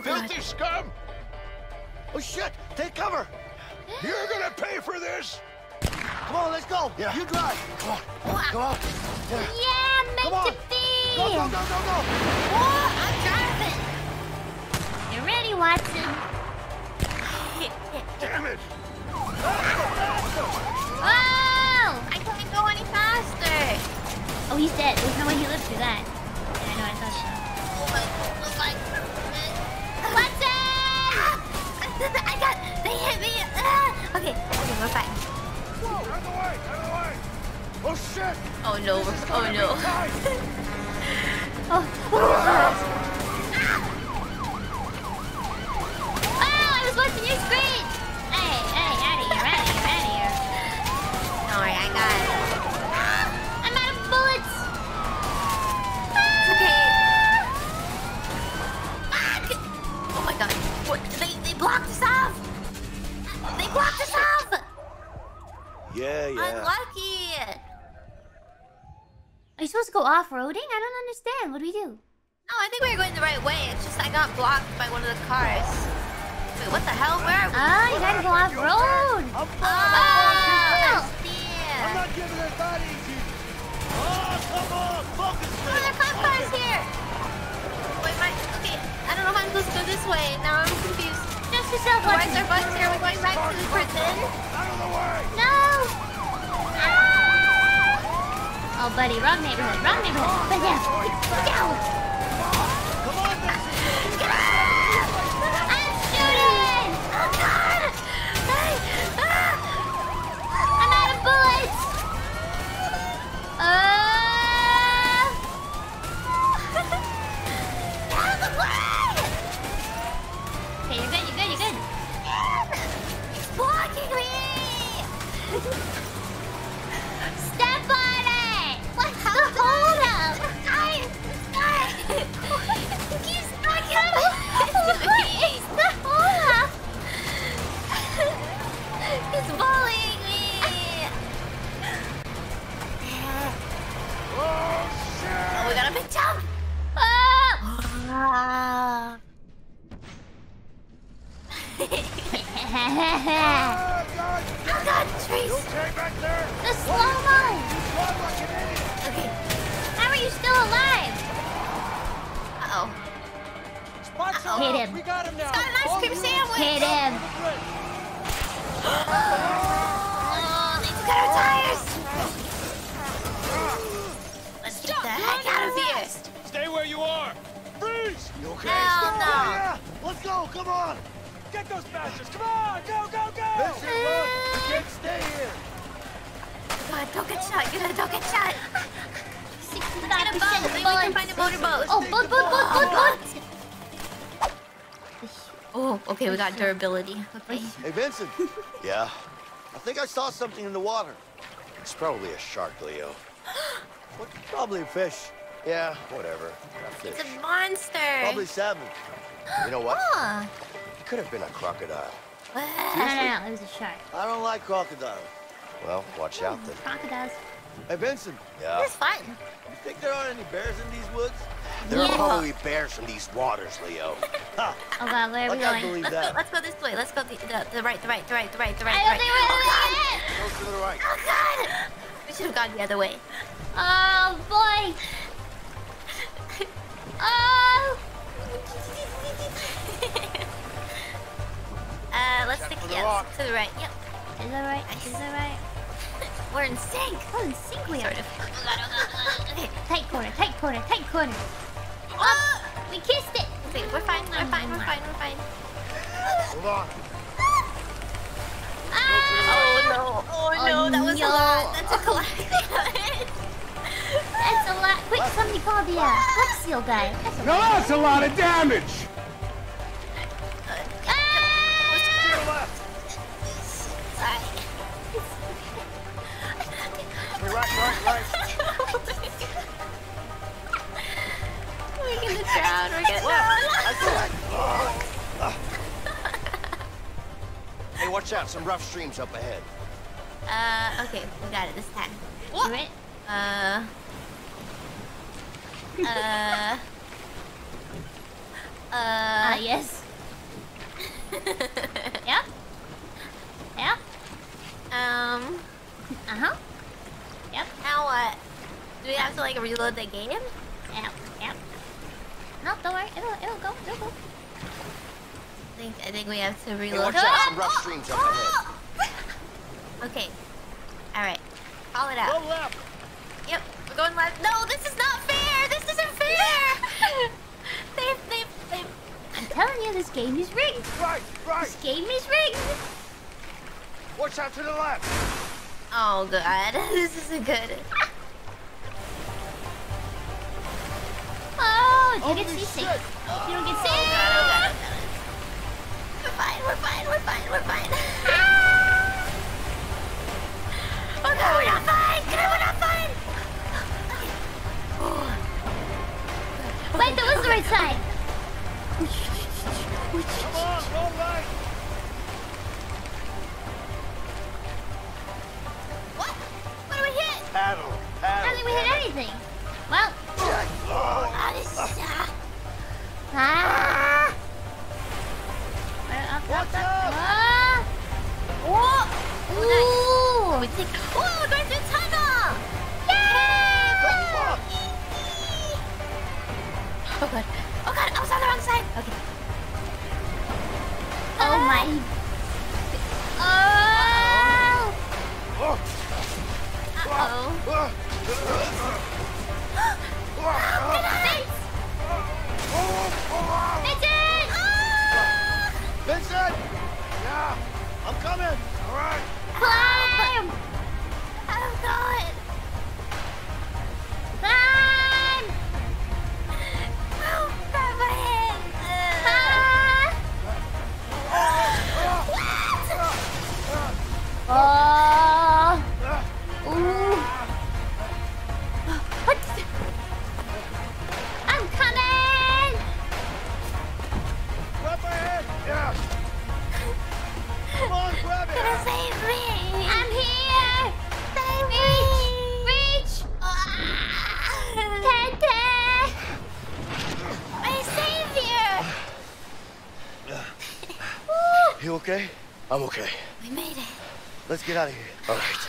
filthy scum! Oh shit! Take cover! You're gonna pay for this! Come on, let's go! Yeah. You drive! Come on! Come on! Yeah, meant to be! Go, go, go, go, go! Oh, I'm driving! You ready, Watson? Damn it! Oh! I can't go any faster! Oh, he's dead. There's no way he lived through that. Yeah, I know, I thought so. Oh my god. Watson! I got... They hit me! Okay, we're fine. Out of the way! Out of the way! Oh shit! Oh no, oh no. Oh, I was watching your screen! Hey, out of here. Alright, I got it. I'm out of bullets! It's okay. Oh my god. What? They blocked us off! They blocked us off! Yeah. Unlucky! Are you supposed to go off-roading? I don't understand. What do we do? No, I think we were going the right way. It's just I got blocked by one of the cars. Wait, what the hell? Where are we? Oh, you gotta go off-road! I'm not giving it that easy! Oh, come on! Focus me! Oh, there are cop cars here! Wait, okay. I don't know if I'm supposed to go this way. Now I'm confused. Just yourself, Watson. Why is there bus here? We're going back to the prison? Out of the way! No! Oh, buddy, wrong neighborhood. But yeah, down! Come on, I'm shooting! Oh, God! Hey! I'm out of bullets! Out of the way! Okay, you're good. It's blocking me! Step on it! What's the hold up? He's not gonna... He's the hold up! He's bullying me! Oh shit! Oh, we got a big jump! Oh! Oh god, trees! Okay, back there! The slow-mo! Drive like an idiot! Okay. How are you still alive? Uh-oh. Hit him. We got him now! Got an ice cream sandwich! Hit him! Oh, they took out our tires! Let's get the heck out of here! Stay where you are! Freeze! You okay? Hell no! Yeah! Let's go! Come on! Get those bastards! Come on! Go! Listen, look! We can't stay here! God, don't get shot! Don't get shot! 65% bullets! Maybe we can find a motorboat! Oh, boat! Oh, okay, we got durability. Okay. Hey, Vincent! Yeah? I think I saw something in the water. It's probably a shark, Leo. What? Probably a fish. Yeah, whatever. A fish. It's a monster! Probably salmon. You know what? Huh. It could have been a crocodile. No, it was a shark. I don't like crocodiles. Well, watch out then. Crocodiles. Hey, Vincent, Yeah. It's fun. you think there aren't any bears in these woods? There are Yeah. probably bears in these waters, Leo. Ha! Oh god, where are we I can't going? believe that. Let's go this way. Let's go the right. Close to the right. Oh god! We should have gone the other way. Oh boy! Oh! Let's stick for the to rock. the right. Yep. Is that right? Is that right? We're in sync. Oh, in sync we are. Sort of. Okay, tight corner. Oh! We kissed it. Okay, we're fine. Hold on. Oh no, that was a lot. That's a lot. That's a lot. Quick, somebody call the Black Seal guy. Now that's a lot of damage! Right. We're gonna drown. Hey, watch out. Some rough streams up ahead. Okay, we got it this time. Do it. Yes. Yeah. Yeah. Uh-huh. Yep. Now what? Do we have to like reload the game? Yep. Yep. No, don't worry. It'll go. It'll go. I think we have to Hey, reload. watch out, some rough streams up ahead. Okay. Alright. Call it out. Go left. Yep, we're going left. No, this is not fair! This isn't fair! They've... I'm telling you, this game is rigged. Right, right. This game is rigged. Watch out to the left. Oh god, this isn't good. Oh, you get seasick. You don't get sick. Oh god. We're fine. Ah! Oh no, we're not fine! We're not fine! Wait, that was the right side. Come on, go right. What do we hit? Paddle, I don't think we hit anything. Well. Ah! Watch out! Ah! Whoa! Ooh! We take... Whoa, we're going through a tunnel! Yeah! Oh god, I was on the wrong side! Okay. Oh my... Oh! Uh-oh. Vincent! Yeah, I'm coming. all right. Climb! I'm going! Climb! Oh, grab my hand! Ah! Oh! Ooh! What? I'm coming! Grab my hand. Yeah. Come on, grab it. Gonna save me! I'm here! Save me! Reach! Tete! My savior! You okay? I'm okay. We made it. Let's get out of here. All right.